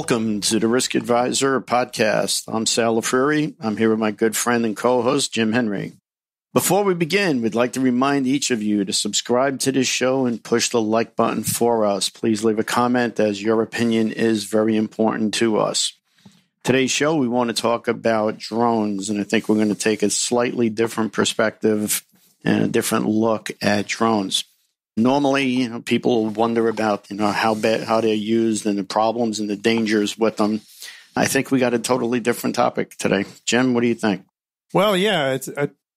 Welcome to the Risk Advisor podcast. I'm Sal Lafreri. I'm here with my good friend and co-host, Jim Henry. Before we begin, we'd like to remind each of you to subscribe to this show and push the like button for us. Please leave a comment, as your opinion is very important to us. Today's show, we want to talk about drones, and I think we're going to take a slightly different perspective and a different look at drones. Normally, people wonder about, how they're used and the problems and the dangers with them. I think we got a totally different topic today. Jim, what do you think? Well, yeah,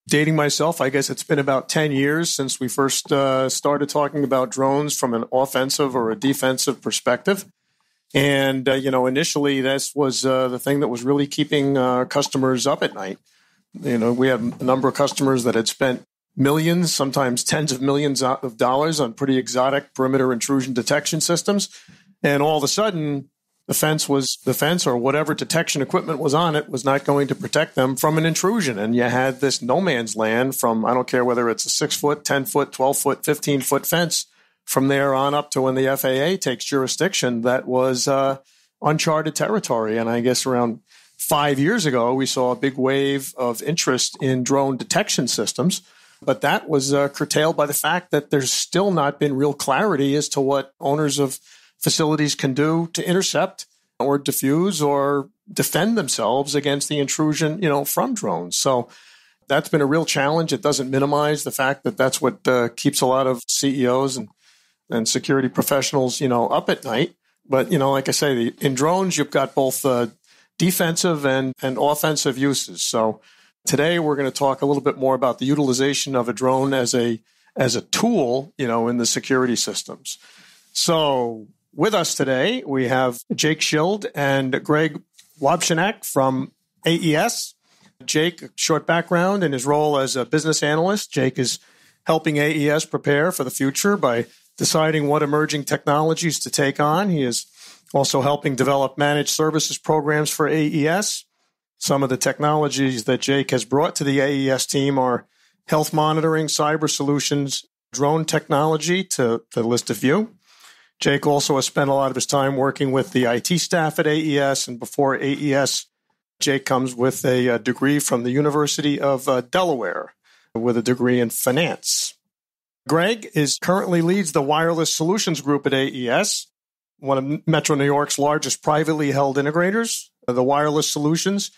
dating myself, I guess it's been about 10 years since we first started talking about drones from an offensive or a defensive perspective. And, initially this was the thing that was really keeping customers up at night. We had a number of customers that had spent millions, sometimes tens of millions of dollars on pretty exotic perimeter intrusion detection systems. And all of a sudden, the fence or whatever detection equipment was on it was not going to protect them from an intrusion. And you had this no man's land from, I don't care whether it's a 6-foot, 10-foot, 12-foot, 15-foot fence, from there on up to when the FAA takes jurisdiction, that was uncharted territory. And I guess around 5 years ago, we saw a big wave of interest in drone detection systems. But that was curtailed by the fact that there's still not been real clarity as to what owners of facilities can do to intercept or diffuse or defend themselves against the intrusion, from drones. So that's been a real challenge. It doesn't minimize the fact that that's what keeps a lot of CEOs and security professionals, up at night. But, like I say, in drones, you've got both defensive and offensive uses. So today, we're going to talk a little bit more about the utilization of a drone as a tool, in the security systems. So with us today, we have Jake Schild and Greg Wobshanak from AES. Jake, a short background in his role as a business analyst. Jake is helping AES prepare for the future by deciding what emerging technologies to take on. He is also helping develop managed services programs for AES. Some of the technologies that Jake has brought to the AES team are health monitoring, cyber solutions, drone technology, to list a few. Jake also has spent a lot of his time working with the IT staff at AES, and before AES, Jake comes with a degree from the University of Delaware with a degree in finance. Greg currently leads the wireless solutions group at AES, one of Metro New York's largest privately held integrators. The wireless solutions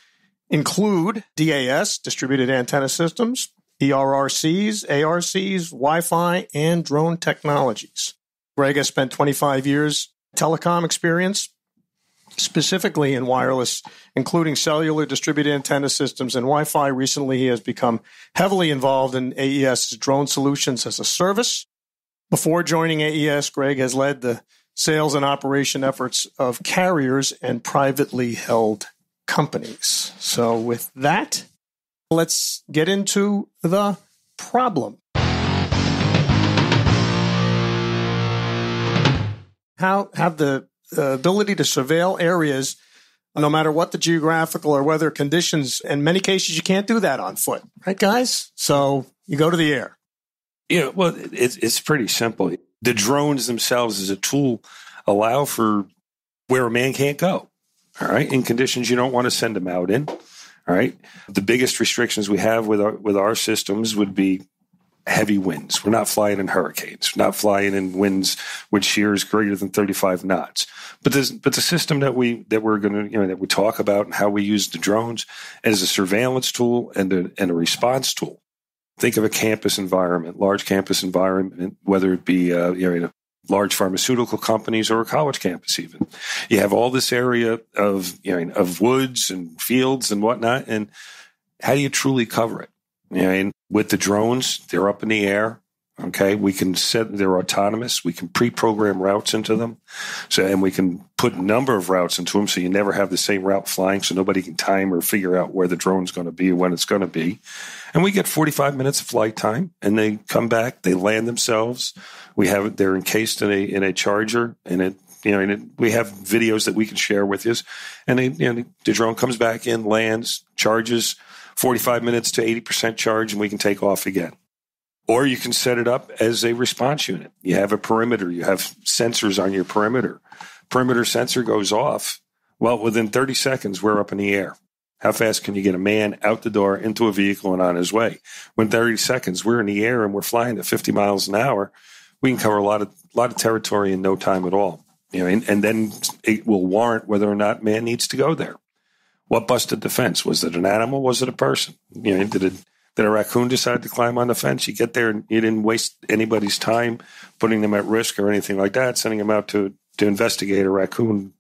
include DAS, distributed antenna systems, ERRCs, ARCs, Wi-Fi, and drone technologies. Greg has spent 25 years telecom experience, specifically in wireless, including cellular distributed antenna systems and Wi-Fi. Recently, he has become heavily involved in AES drone solutions as a service. Before joining AES, Greg has led the sales and operation efforts of carriers and privately held companies. So with that, let's get into the problem. How have the ability to surveil areas, no matter what the geographical or weather conditions. In many cases, you can't do that on foot, right, guys? So you go to the air. Yeah, well, it's pretty simple. The drones themselves as a tool allow for where a man can't go. All right, in conditions you don't want to send them out in. All right, the biggest restrictions we have with our systems would be heavy winds. We're not flying in hurricanes. We're not flying in winds with shears greater than 35 knots. But the system that we're going to that we talk about and how we use the drones as a surveillance tool and a response tool. Think of a campus environment, large campus environment, whether it be large pharmaceutical companies or a college campus even. You have all this area of woods and fields and whatnot, and how do you truly cover it? And with the drones, they're up in the air. Okay, we can they're autonomous. We can pre-program routes into them. And we can put a number of routes into them so you never have the same route flying, so nobody can time or figure out where the drone's going to be or when it's going to be. And we get 45 minutes of flight time, and they come back, they land themselves. They're encased in a charger, and we have videos that we can share with you. And the drone comes back in, lands, charges, 45 minutes to 80% charge, and we can take off again. Or you can set it up as a response unit. You have a perimeter. You have sensors on your perimeter. Perimeter sensor goes off. Well, within 30 seconds, we're up in the air. How fast can you get a man out the door, into a vehicle, and on his way? When 30 seconds, we're in the air and we're flying at 50 miles an hour. We can cover a lot of territory in no time at all. And then it will warrant whether or not man needs to go there. What busted the fence? Was it an animal? Was it a person? Did a raccoon decide to climb on the fence? You get there and you didn't waste anybody's time putting them at risk or anything like that, sending them out to investigate a raccoon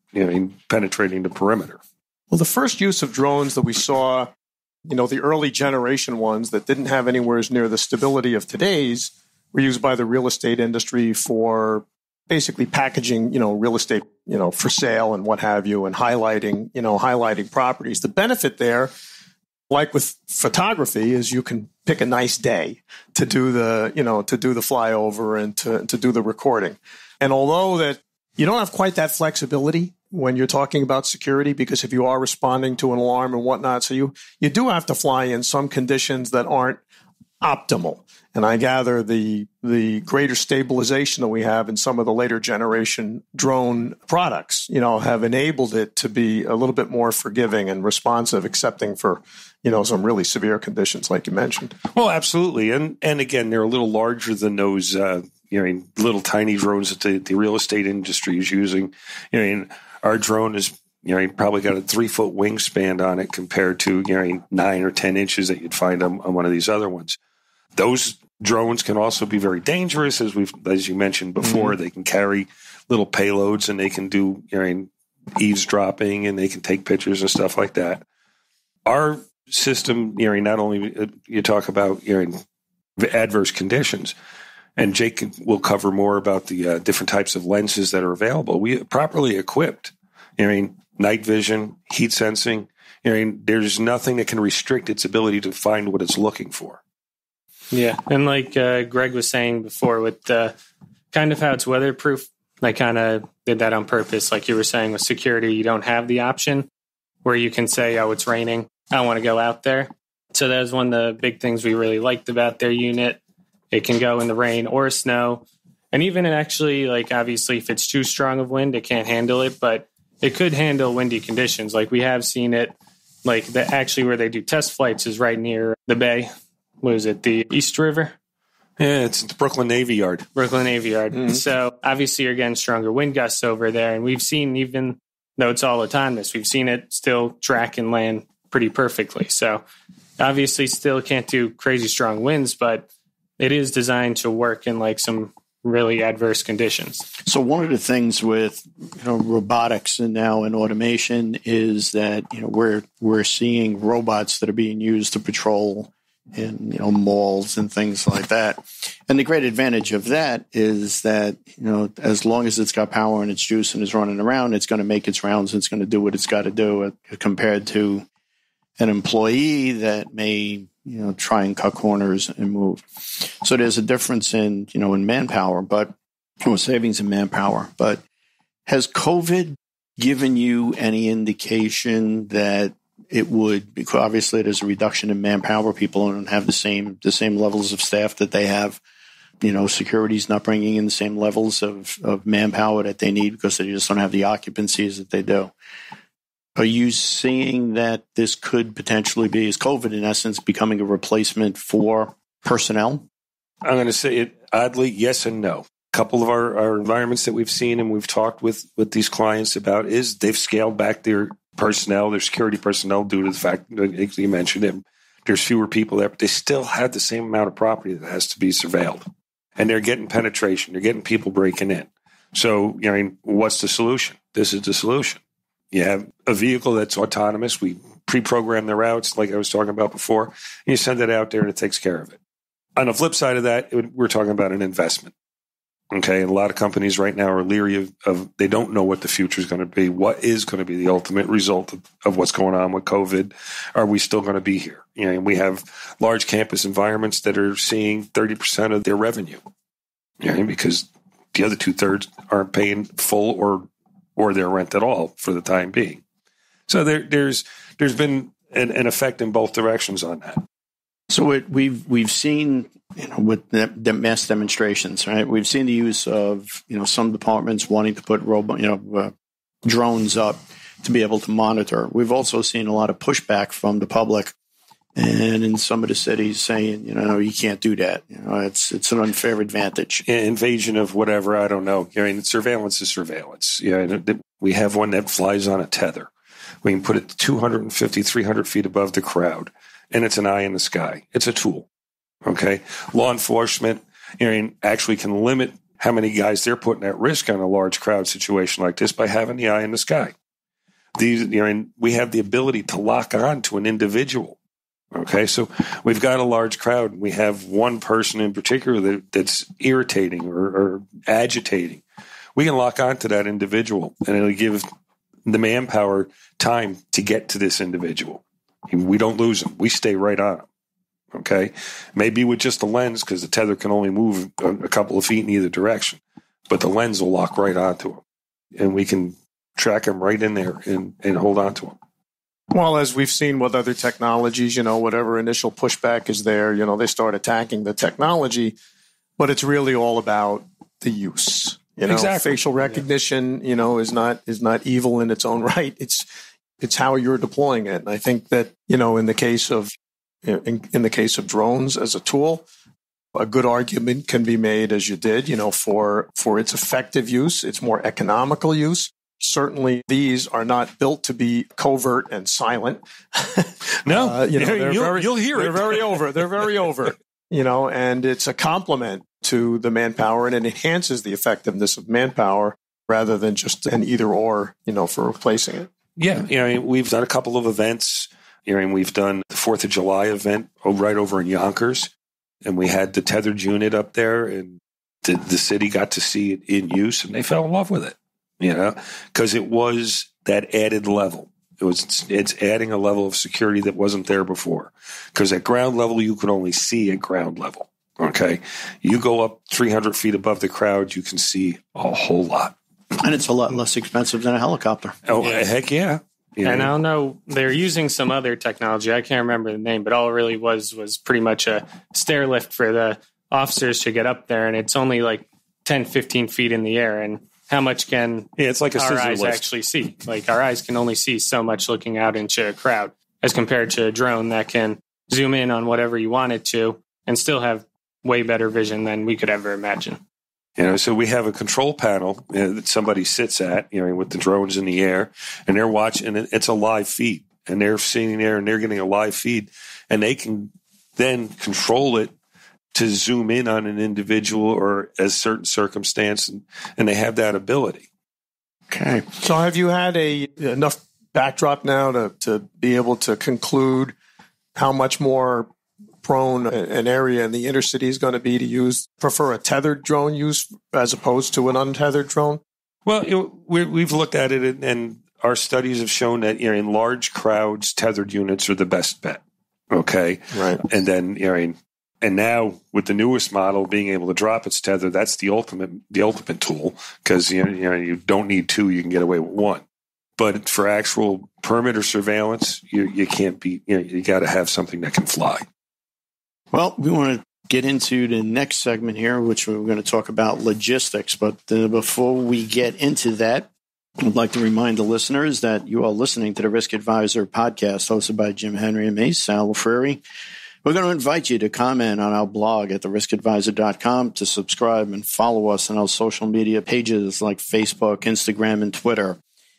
penetrating the perimeter. Well, the first use of drones that we saw, the early generation ones that didn't have anywhere near the stability of today's, were used by the real estate industry for basically packaging, real estate, for sale and what have you, and highlighting properties. The benefit there, like with photography, is you can pick a nice day to do the flyover and to do the recording. And although that you don't have quite that flexibility when you're talking about security, because if you are responding to an alarm and whatnot, so you do have to fly in some conditions that aren't optimal. And I gather the greater stabilization that we have in some of the later generation drone products, have enabled it to be a little bit more forgiving and responsive, accepting for, some really severe conditions like you mentioned. Well, absolutely. And again, they're a little larger than those, little tiny drones that the real estate industry is using. Our drone is, probably got a 3-foot wingspan on it compared to, 9 or 10 inches that you'd find on one of these other ones. Those drones can also be very dangerous, as you mentioned before. Mm-hmm. They can carry little payloads, and they can do eavesdropping, and they can take pictures and stuff like that. Our system, not only you talk about adverse conditions, and Jake will cover more about the different types of lenses that are available. We properly equipped, night vision, heat sensing. There's nothing that can restrict its ability to find what it's looking for. Yeah, and like Greg was saying before, with kind of how it's weatherproof, I kind of did that on purpose. Like you were saying with security, you don't have the option where you can say, oh, it's raining, I don't want to go out there. So that was one of the big things we really liked about their unit. It can go in the rain or snow. And even actually, like obviously, if it's too strong of wind, it can't handle it, but it could handle windy conditions. Like we have seen it, like actually where they do test flights is right near the bay. What is it, the East River? Yeah, it's the Brooklyn Navy Yard. Mm-hmm. So obviously you're getting stronger wind gusts over there. And we've seen, even though it's all autonomous, we've seen it still track and land pretty perfectly. So obviously still can't do crazy strong winds, but it is designed to work in like some really adverse conditions. So one of the things with robotics and now in automation is that we're seeing robots that are being used to patrol in malls and things like that. And the great advantage of that is that as long as it's got power and its juice and is running around, it's going to make its rounds and it's going to do what it's got to do, compared to an employee that may try and cut corners and move. So there's a difference in manpower, but savings in manpower. But has COVID given you any indication that it would, because obviously there's a reduction in manpower. People don't have the same levels of staff that they have. Security's not bringing in the same levels of manpower that they need because they just don't have the occupancies that they do. Are you seeing that this could potentially be, is COVID in essence becoming a replacement for personnel? I'm going to say it oddly, yes and no. A couple of our environments that we've seen and we've talked with these clients about is they've scaled back their personnel, their security personnel, due to the fact that you mentioned it. There's fewer people there, but they still have the same amount of property that has to be surveilled. And they're getting penetration. They're getting people breaking in. So, what's the solution? This is the solution. You have a vehicle that's autonomous. We pre-program the routes, like I was talking about before. And you send it out there and it takes care of it. On the flip side of that, we're talking about an investment. Okay, and a lot of companies right now are leery of they don't know what the future is going to be. What is going to be the ultimate result of what's going on with COVID? Are we still going to be here? We have large campus environments that are seeing 30% of their revenue, because the other 2/3 aren't paying full or their rent at all for the time being. So there's been an effect in both directions on that. So we've seen with the mass demonstrations, right? We've seen the use of some departments wanting to put drones up to be able to monitor. We've also seen a lot of pushback from the public and in some of the cities saying, no, you can't do that. It's an unfair advantage. Invasion of whatever, I don't know. I mean, surveillance is surveillance. We have one that flies on a tether. We can put it 250, 300 feet above the crowd, and it's an eye in the sky. It's a tool. Okay? Law enforcement actually can limit how many guys they're putting at risk on a large crowd situation like this by having the eye in the sky. We have the ability to lock on to an individual. Okay, so we've got a large crowd. We have one person in particular that's irritating or agitating. We can lock on to that individual, and it'll give the manpower time to get to this individual. We don't lose them. We stay right on them. Okay, maybe with just the lens, because the tether can only move a couple of feet in either direction, but the lens will lock right onto them, and we can track them right in there and hold on to them. Well, as we've seen with other technologies, whatever initial pushback is there, they start attacking the technology, but it's really all about the use. Exactly. Facial recognition, is not evil in its own right. It's how you're deploying it. And I think that, in the case of drones as a tool, a good argument can be made, as you did, for its effective use, its more economical use. Certainly, these are not built to be covert and silent. No, you'll hear it. They're very overt. They're very overt. And it's a complement to the manpower, and it enhances the effectiveness of manpower rather than just an either or, for replacing it. Yeah, we've done a couple of events. We've done the 4th of July event right over in Yonkers, and we had the tethered unit up there, and the city got to see it in use, and they fell in love with it. Because it was that added level. It's adding a level of security that wasn't there before. Because at ground level, you could only see at ground level. Okay, you go up 300 feet above the crowd, you can see a whole lot, and it's a lot less expensive than a helicopter. Oh, heck yeah! And I don't know, they're using some other technology. I can't remember the name, but all it really was pretty much a stair lift for the officers to get up there, and it's only like 10, 15 feet in the air, and how much can it's like our eyes lift. Actually see? Like our eyes can only see so much looking out into a crowd as compared to a drone that can zoom in on whatever you want it to and still have way better vision than we could ever imagine. So we have a control panel that somebody sits at, with the drones in the air, and they're watching, and it's a live feed, and they're sitting there and they're getting a live feed, and they can then control it to zoom in on an individual or a certain circumstance, and they have that ability. Okay. So have you had enough backdrop now to be able to conclude how much more prone an area in the inner city is going to be to prefer a tethered drone use as opposed to an untethered drone? Well, we've looked at it, and our studies have shown that in large crowds, tethered units are the best bet. Okay. Right. And then, and now with the newest model being able to drop its tether, that's the ultimate tool, because you don't need two, you can get away with one. But for actual perimeter surveillance, you can't be. You got to have something that can fly. Well, we want to get into the next segment here, which we're going to talk about logistics. But before we get into that, I'd like to remind the listeners that you are listening to the Risk Advisor podcast hosted by Jim Henry and me, Sal Lafreri. We're going to invite you to comment on our blog at theriskadvisor.com, to subscribe and follow us on our social media pages like Facebook, Instagram, and Twitter.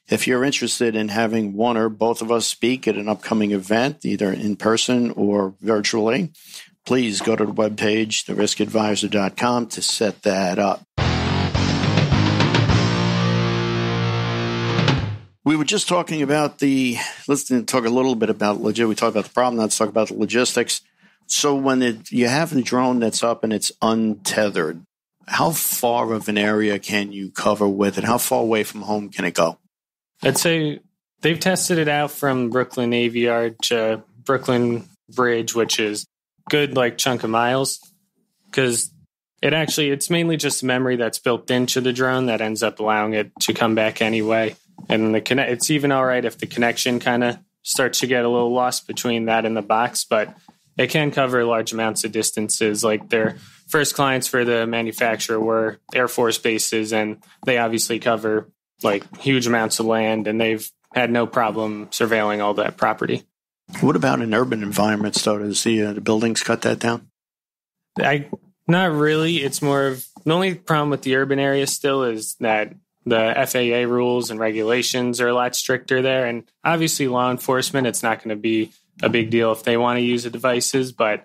If you're interested in having one or both of us speak at an upcoming event, either in person or virtually, please go to the webpage, theriskadvisor.com, to set that up. We were just talking about let's talk a little bit about we talked about the problem, let's talk about the logistics. So when you have a drone that's up and it's untethered, how far of an area can you cover with it? How far away from home can it go? I'd say they've tested it out from Brooklyn Navy Yard to Brooklyn Bridge, which is good chunk of miles, because it's mainly just memory that's built into the drone that ends up allowing it to come back anyway. And it's even all right if the connection kind of starts to get a little lost between that and the box, but it can cover large amounts of distances. Like their first clients for the manufacturer were Air Force bases, and they obviously cover huge amounts of land, and they've had no problem surveilling all that property. What about in urban environments, though? Does the buildings cut that down? Not really. It's more of the only problem with the urban area still is that the FAA rules and regulations are a lot stricter there. And obviously law enforcement, it's not going to be a big deal if they want to use the devices, but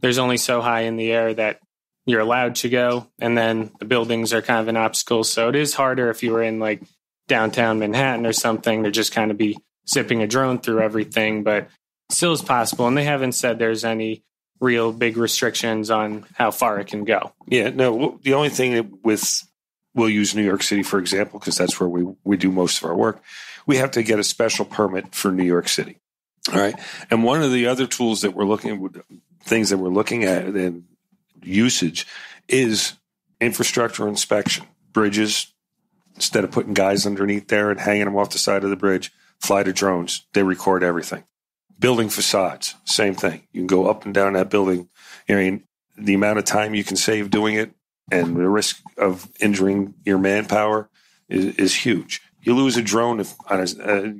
there's only so high in the air that you're allowed to go. And then the buildings are kind of an obstacle. So it is harder if you were in like downtown Manhattan or something to just kind of be zipping a drone through everything, but it still is possible. And they haven't said there's any real big restrictions on how far it can go. Yeah, no, the only thing we'll use New York City, for example, because that's where we do most of our work. We have to get a special permit for New York City. All right. And one of the other tools that things that we're looking at in usage is infrastructure inspection. Bridges, instead of putting guys underneath there and hanging them off the side of the bridge, fly the drones. They record everything. Building facades, same thing. You can go up and down that building. I mean, the amount of time you can save doing it and the risk of injuring your manpower is huge. You lose a drone if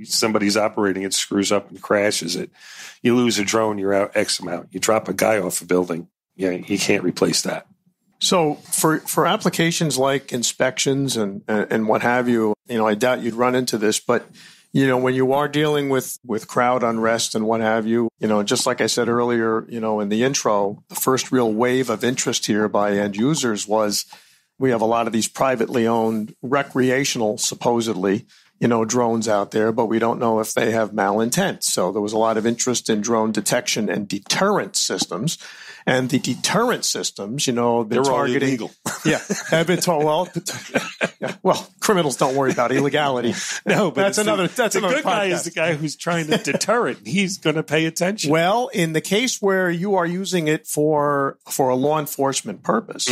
somebody's operating it, screws up and crashes it. You lose a drone, you're out X amount. You drop a guy off a building, you can't replace that. So for applications like inspections and what have you, I doubt you'd run into this, but when you are dealing with crowd unrest and what have you, just like I said earlier, in the intro, the first real wave of interest here by end users was we have a lot of these privately owned recreational, supposedly, drones out there, but we don't know if they have malintent. So there was a lot of interest in drone detection and deterrent systems. And the deterrent systems, they're targeting. All illegal. Yeah. Have been told, well, criminals don't worry about illegality. No, but that's another good podcast. Guy is the guy who's trying to deter it. He's going to pay attention. Well, in the case where you are using it for a law enforcement purpose,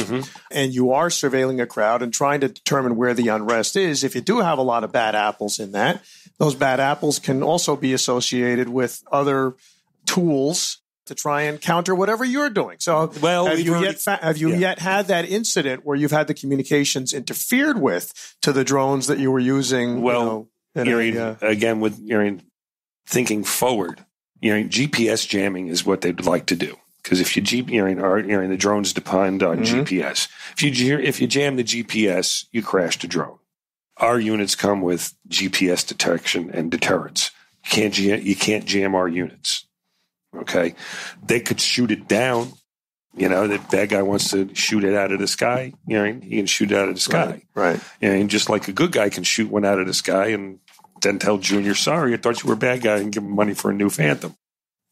and you are surveilling a crowd and trying to determine where the unrest is, if you do have a lot of bad apples in that, those bad apples can also be associated with other tools to try and counter whatever you're doing. So have you yet had that incident where you've had the communications interfered with to the drones that you were using? Well, again, with thinking forward, GPS jamming is what they'd like to do. Because if the drones depend on GPS. If you jam the GPS, you crash the drone. Our units come with GPS detection and deterrence. You can't jam our units. Okay, they could shoot it down. The bad guy wants to shoot it out of the sky. He can shoot it out of the sky. Right. And just like a good guy can shoot one out of the sky and then tell Junior, "Sorry, I thought you were a bad guy," and give him money for a new Phantom.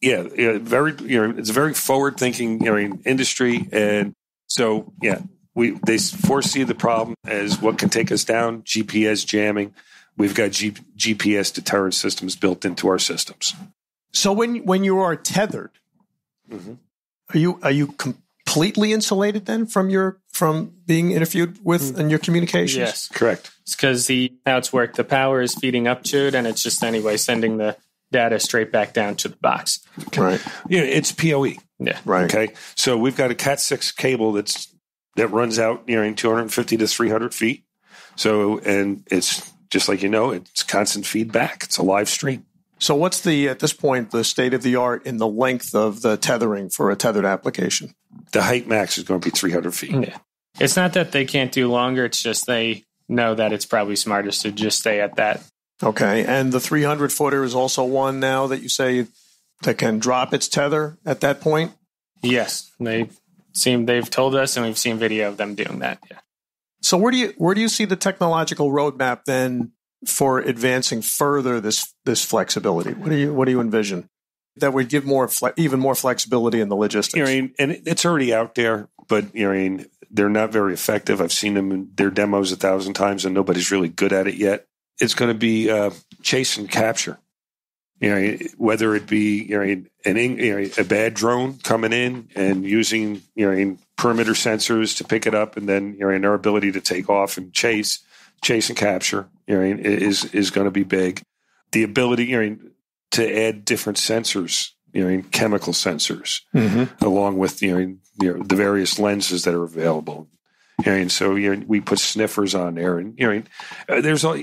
Yeah, it's a very forward-thinking industry, and so they foresee the problem as what can take us down. GPS jamming. We've got GPS deterrent systems built into our systems. So when you are tethered, are you completely insulated then from being interfered with in your communications? Yes, correct. It's because how it's worked. The power is feeding up to it, and it's just sending the data straight back down to the box. Okay. Right. It's PoE. Yeah. Right. Okay. So we've got a Cat6 cable that runs out in 250 to 300 feet. So and it's just like it's constant feedback. It's a live stream. So what's at this point, the state of the art in the length of the tethering for a tethered application? The height max is going to be 300 feet. Yeah. It's not that they can't do longer. It's just they know that it's probably smartest to just stay at that. Okay. And the 300-footer is also one now that you say that can drop its tether at that point? Yes. They've told us, and we've seen video of them doing that. Yeah. So where do you see the technological roadmap then for advancing further this flexibility? What do you envision that would give even more flexibility in the logistics? And it's already out there, but they're not very effective. I've seen them in their demos 1,000 times, and nobody's really good at it yet. It's going to be chase and capture. Whether it be a bad drone coming in and using perimeter sensors to pick it up, and then our ability to take off and chase and capture is going to be big. The ability to add different sensors, chemical sensors, along with the various lenses that are available. And so we put sniffers on there, and there's all.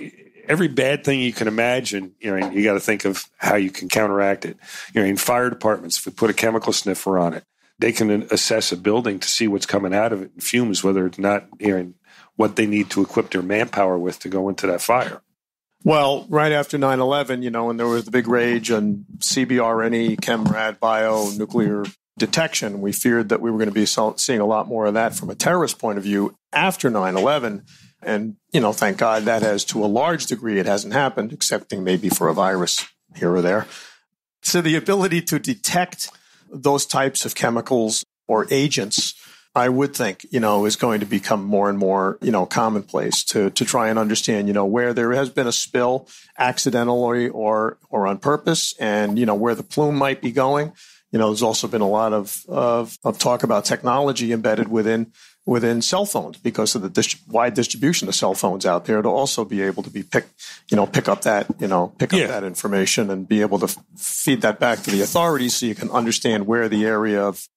every bad thing you can imagine, you got to think of how you can counteract it. In fire departments, if we put a chemical sniffer on it, they can assess a building to see what's coming out of it in fumes, whether it's not, what they need to equip their manpower with to go into that fire. Well, right after 9/11, and there was the big rage on CBRNE, chem-rad, bio, nuclear detection. We feared that we were going to be seeing a lot more of that from a terrorist point of view after 9/11. And, thank God that has, to a large degree, it hasn't happened, excepting maybe for a virus here or there. So the ability to detect those types of chemicals or agents, I would think, is going to become more and more, commonplace to try and understand, where there has been a spill accidentally or on purpose, and, where the plume might be going. There's also been a lot of talk about technology embedded within cell phones because of the wide distribution of cell phones out there to also be able to be pick up that that information and be able to feed that back to the authorities so you can understand where the area of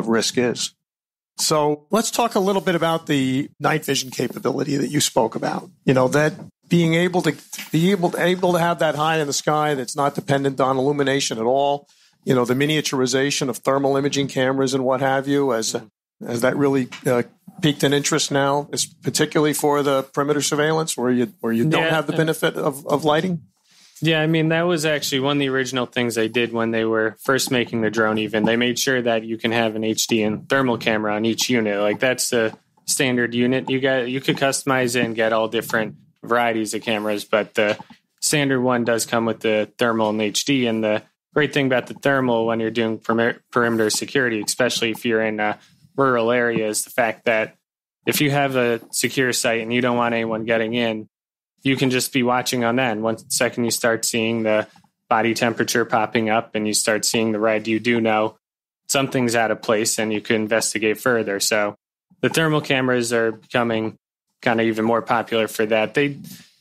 risk is. So let's talk a little bit about the night vision capability that you spoke about. That being able to have that high in the sky that's not dependent on illumination at all. The miniaturization of thermal imaging cameras and what have you, as that really piqued an interest now, particularly for the perimeter surveillance where you don't have the benefit of lighting? Yeah, that was actually one of the original things they did when they were first making the drone even. They made sure that you can have an HD and thermal camera on each unit. Like, that's the standard unit. You could customize it and get all different varieties of cameras, but the standard one does come with the thermal and HD. And the great thing about the thermal when you're doing perimeter security, especially if you're in rural areas, the fact that if you have a secure site and you don't want anyone getting in, you can just be watching on that. And one second you start seeing the body temperature popping up and you start seeing the red, you do know something's out of place and you can investigate further. So the thermal cameras are becoming kind of even more popular for that.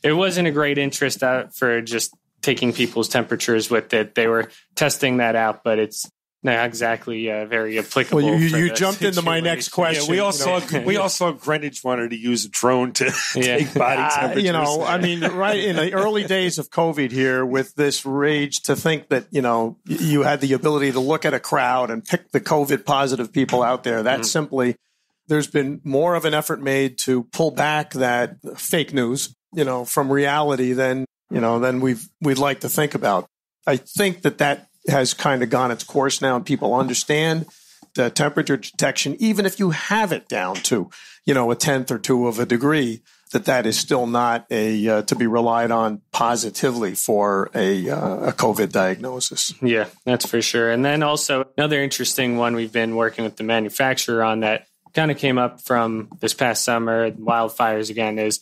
There wasn't a great interest out for just taking people's temperatures with it. They were testing that out, but it's not exactly very applicable. Well, you jumped into my next question. Yeah, we all saw Greenwich wanted to use a drone to take body temperatures. Right in the early days of COVID here, with this rage to think that you had the ability to look at a crowd and pick the COVID positive people out there. That simply, there's been more of an effort made to pull back that fake news, from reality than we'd like to think about. I think that has kind of gone its course now, and people understand the temperature detection, even if you have it down to, a tenth or two of a degree, that is still not to be relied on positively for a COVID diagnosis. Yeah, that's for sure. And then also another interesting one we've been working with the manufacturer on that kind of came up from this past summer, wildfires again, it's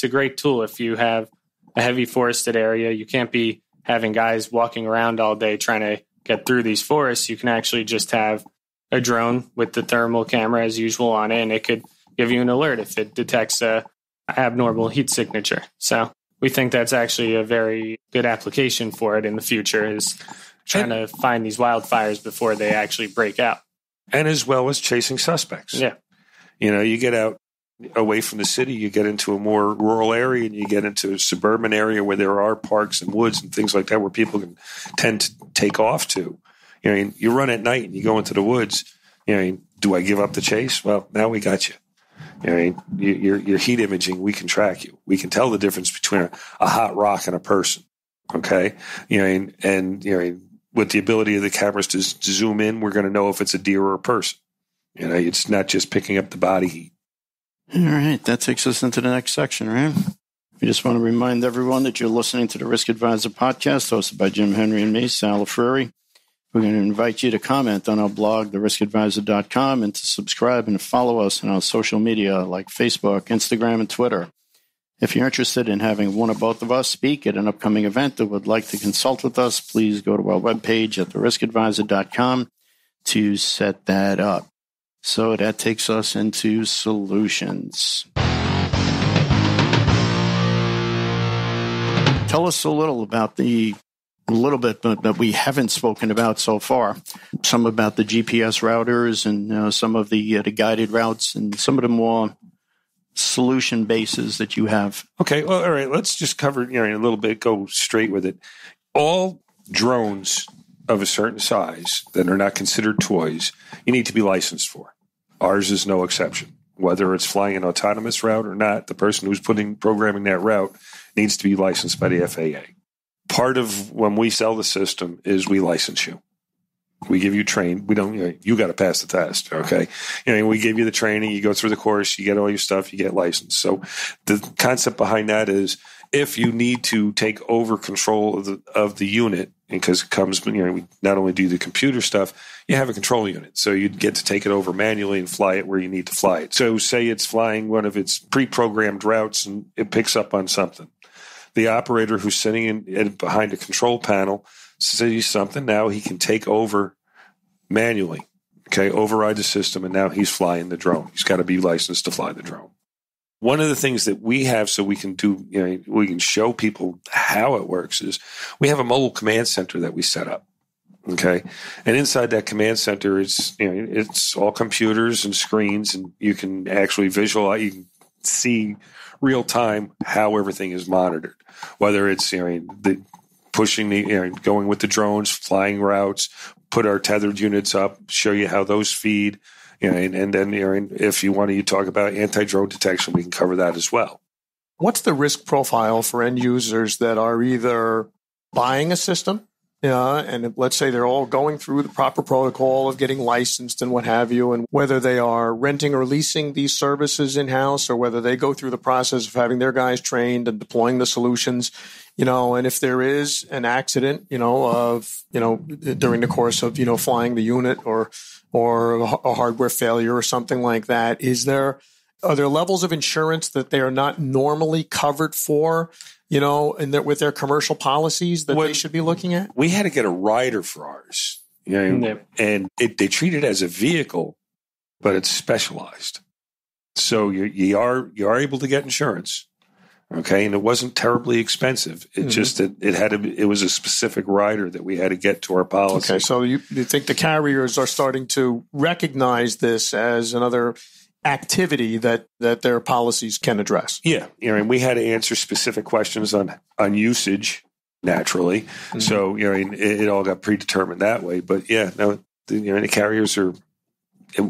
a great tool if you have a heavy forested area. You can't be having guys walking around all day trying to get through these forests. You can actually just have a drone with the thermal camera as usual on it, and it could give you an alert if it detects a abnormal heat signature. So we think that's actually a very good application for it in the future, is trying to find these wildfires before they actually break out. And as well as chasing suspects. Yeah. You get out away from the city, you get into a more rural area and you get into a suburban area where there are parks and woods and things like that where people can tend to take off to. You run at night and you go into the woods. Do I give up the chase? Well, now we got you. Your heat imaging, we can track you. We can tell the difference between a hot rock and a person. Okay. And with the ability of the cameras to zoom in, we're going to know if it's a deer or a person. It's not just picking up the body heat. All right, that takes us into the next section, right? We just want to remind everyone that you're listening to the Risk Advisor podcast hosted by Jim Henry and me, Sal Lafreri. We're going to invite you to comment on our blog, theriskadvisor.com, and to subscribe and follow us on our social media like Facebook, Instagram, and Twitter. If you're interested in having one or both of us speak at an upcoming event or would like to consult with us, please go to our webpage at theriskadvisor.com to set that up. So that takes us into solutions. Tell us a little about that we haven't spoken about so far. Some about the GPS routers and some of the guided routes and some of the more solution bases that you have? Okay, well, all right. Let's just cover a little bit. Go straight with it. All drones of a certain size that are not considered toys, you need to be licensed for. Ours is no exception. Whether it's flying an autonomous route or not, the person who's programming that route needs to be licensed by the FAA. Part of when we sell the system is we license you. We give you you got to pass the test. Okay. We give you the training, you go through the course, you get all your stuff, you get licensed. So the concept behind that is if you need to take over control of the unit, because it comes, we not only do the computer stuff, you have a control unit. So you'd get to take it over manually and fly it where you need to fly it. So say it's flying one of its pre-programmed routes and it picks up on something. The operator who's sitting behind a control panel sees something. Now he can take over manually, override the system, and now he's flying the drone. He's got to be licensed to fly the drone. One of the things that we have so we can we can show people how it works is we have a mobile command center that we set up. Okay. And inside that command center, it's all computers and screens, and you can actually visualize, you can see real time how everything is monitored, whether it's, going with the drones, flying routes, put our tethered units up, show you how those feed. And then if you want to talk about anti-drone detection, we can cover that as well. What's the risk profile for end users that are either buying a system, and let's say they're all going through the proper protocol of getting licensed and what have you, and whether they are renting or leasing these services in-house, or whether they go through the process of having their guys trained and deploying the solutions, and if there is an accident, during the course of, flying the unit or a hardware failure or something like that, are there levels of insurance that they are not normally covered for, with their commercial policies that they should be looking at? We had to get a rider for ours, and they treat it as a vehicle, but it's specialized. So you are able to get insurance. Okay. And it wasn't terribly expensive. It just that it was a specific rider that we had to get to our policy. Okay. So you think the carriers are starting to recognize this as another activity that their policies can address? Yeah. And we had to answer specific questions on usage naturally. Mm-hmm. So, it all got predetermined that way. But the carriers are, it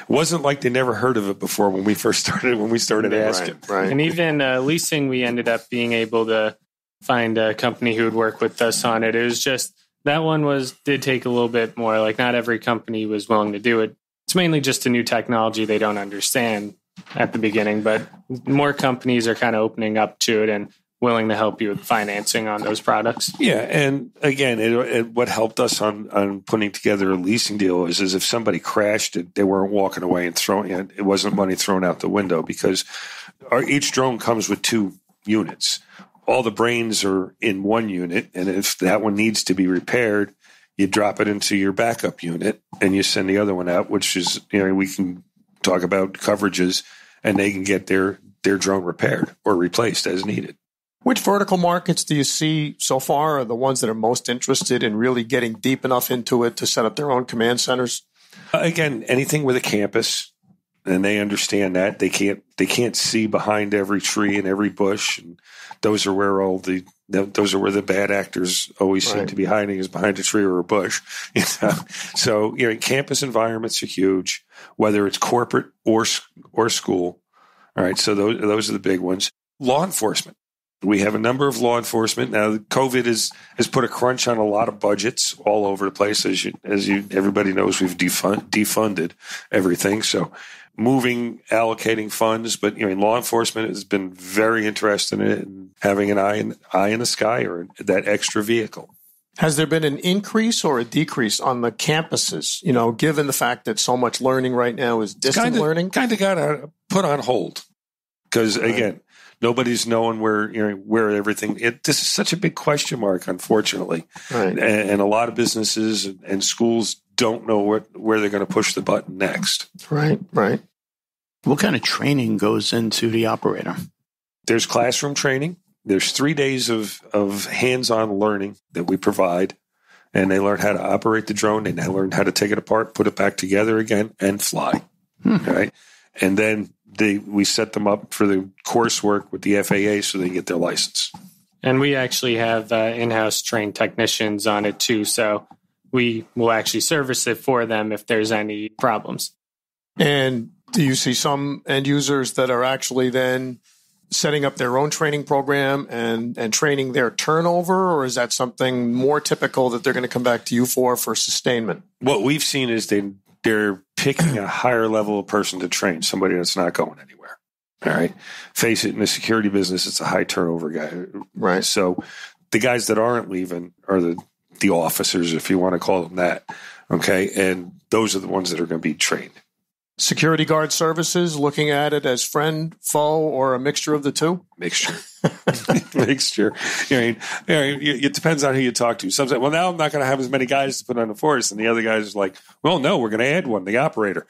wasn't like they never heard of it before when we started asking. Right. And even leasing, we ended up being able to find a company who would work with us on it. It was just, that one did take a little bit more. Like, not every company was willing to do it. It's mainly just a new technology they don't understand at the beginning, but more companies are kind of opening up to it and willing to help you with financing on those products. Yeah, and again, what helped us on putting together a leasing deal is if somebody crashed it, they weren't walking away and throwing it. It wasn't money thrown out the window, because each drone comes with 2 units. All the brains are in one unit, and if that one needs to be repaired, you drop it into your backup unit and you send the other one out, which is, we can talk about coverages, and they can get their drone repaired or replaced as needed. Which vertical markets do you see so far are the ones that are most interested in really getting deep enough into it to set up their own command centers? Again, anything with a campus, and they understand that they can't see behind every tree and every bush, and those are where those are where the bad actors always seem to be hiding, is behind a tree or a bush. So campus environments are huge, whether it's corporate or school. All right, so those are the big ones. Law enforcement. We have a number of law enforcement. Now, COVID has put a crunch on a lot of budgets all over the place. As everybody knows, we've defunded everything. So allocating funds, but law enforcement has been very interested in it and having an eye in the sky, or that extra vehicle. Has there been an increase or a decrease on the campuses, given the fact that so much learning right now is distant learning? Kind of got put on hold, because again, nobody's knowing where everything. This is such a big question mark, unfortunately, and a lot of businesses and schools don't know where they're going to push the button next. Right. What kind of training goes into the operator? There's classroom training. There's 3 days of hands-on learning that we provide, and they learn how to operate the drone. They learn how to take it apart, put it back together again, and fly. Right. And then we set them up for the coursework with the FAA so they get their license. And we actually have in-house trained technicians on it too, so we will actually service it for them if there's any problems. And do you see some end users that are actually then setting up their own training program and training their turnover, or is that something more typical that they're going to come back to you for sustainment? What we've seen is they're picking a higher level of person to train, somebody that's not going anywhere. All right. Face it, in the security business, it's a high turnover guy. Right. So the guys that aren't leaving are the officers, if you want to call them that. Okay. And those are the ones that are going to be trained. Security guard services, looking at it as friend, foe, or a mixture of the two? Mixture. Mixture. It depends on who you talk to. Some say, well, now I'm not going to have as many guys to put on the force. And the other guys are like, well, no, we're going to add one, the operator.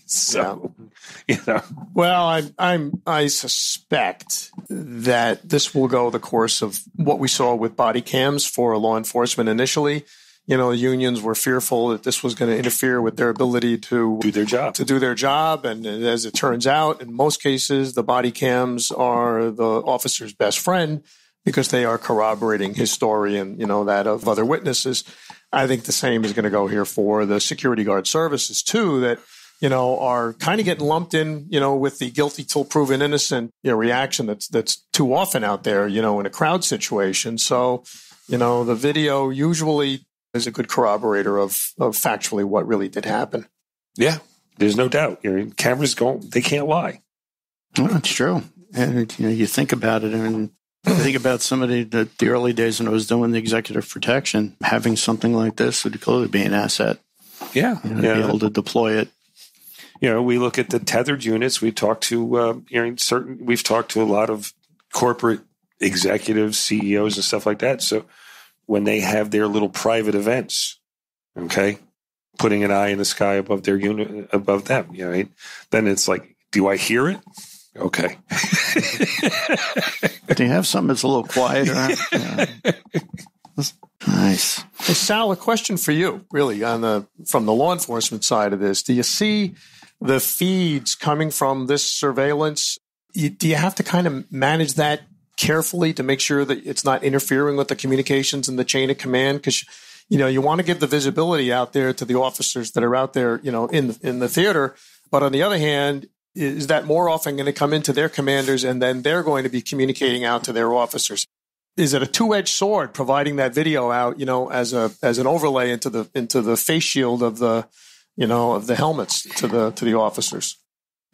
So, Well, I suspect that this will go the course of what we saw with body cams for law enforcement initially. Unions were fearful that this was going to interfere with their ability to do their job. And as it turns out, in most cases, the body cams are the officer's best friend because they are corroborating his story and, that of other witnesses. I think the same is going to go here for the security guard services too, that, are kind of getting lumped in, with the guilty till proven innocent reaction that's too often out there, in a crowd situation. So, the video usually is a good corroborator of factually what really did happen. Yeah, there's no doubt. Cameras they can't lie. Well, that's true. And you think about it, and think about some of the early days when I was doing the executive protection. Having something like this would clearly be an asset. Yeah, to be able to deploy it. We look at the tethered units. We talk to we've talked to a lot of corporate executives, CEOs, and stuff like that. So when they have their little private events, okay, putting an eye in the sky above their unit, above them, then it's like, do I hear it? Okay. Do you have something that's a little quieter? Nice. Hey, Sal, a question for you, really, from the law enforcement side of this. Do you see the feeds coming from this surveillance? Do you have to kind of manage that carefully to make sure that it's not interfering with the communications and the chain of command? Because, you want to give the visibility out there to the officers that are out there, in the theater. But on the other hand, is that more often going to come into their commanders and then they're going to be communicating out to their officers? Is it a two-edged sword providing that video out, as an overlay into the face shield of the helmets to the officers?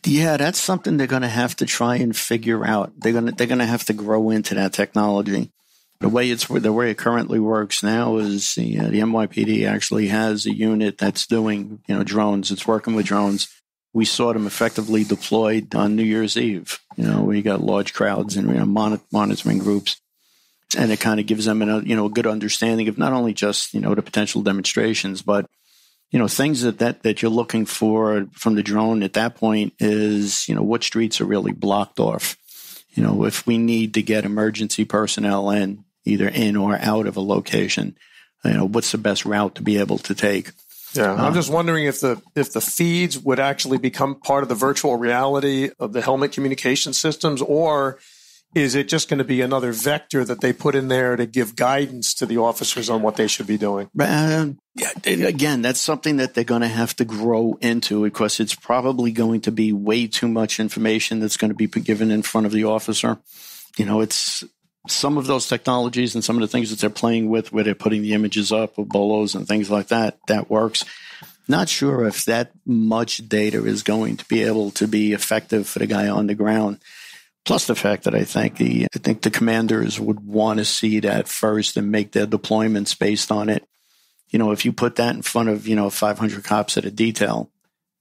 Yeah, that's something they're going to have to try and figure out. They're going to have to grow into that technology. The way it currently works now is the NYPD actually has a unit that's doing drones. It's working with drones. We saw them effectively deployed on New Year's Eve. We got large crowds and monitoring groups, and it kind of gives them a good understanding of not only just the potential demonstrations, but things that you're looking for from the drone at that point is, what streets are really blocked off. If we need to get emergency personnel in, either in or out of a location, what's the best route to be able to take? Yeah, I'm just wondering if the feeds would actually become part of the virtual reality of the helmet communication systems, or is it just going to be another vector that they put in there to give guidance to the officers on what they should be doing? Again, that's something that they're going to have to grow into, because it's probably going to be way too much information that's going to be given in front of the officer. It's some of those technologies and some of the things that they're playing with, where they're putting the images up of bolos and things like that, that works. Not sure if that much data is going to be able to be effective for the guy on the ground. Plus the fact that I think the commanders would want to see that first and make their deployments based on it. If you put that in front of 500 cops at a detail,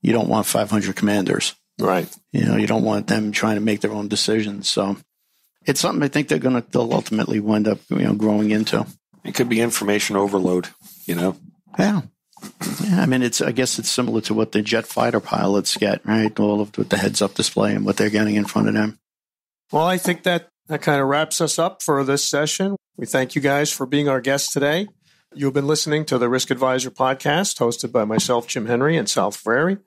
you don't want 500 commanders, right? You don't want them trying to make their own decisions. So it's something I think they'll ultimately wind up growing into. It could be information overload. Yeah. I mean, I guess it's similar to what the jet fighter pilots get, right? All of with the heads-up display and what they're getting in front of them. Well, I think that kind of wraps us up for this session. We thank you guys for being our guests today. You've been listening to the Risk Advisor podcast, hosted by myself, Jim Henry, and Sal Frary.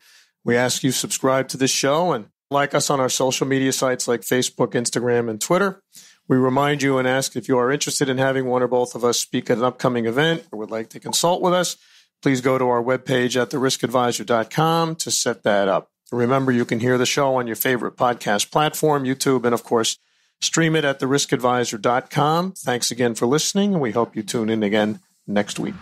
We ask you subscribe to this show and Like us on our social media sites like Facebook, Instagram, and Twitter. We remind you and ask if you are interested in having one or both of us speak at an upcoming event or would like to consult with us. Please go to our webpage at theriskadvisor.com to set that up. Remember, you can hear the show on your favorite podcast platform, YouTube, and of course, stream it at theriskadvisor.com. Thanks again for listening, and we hope you tune in again next week.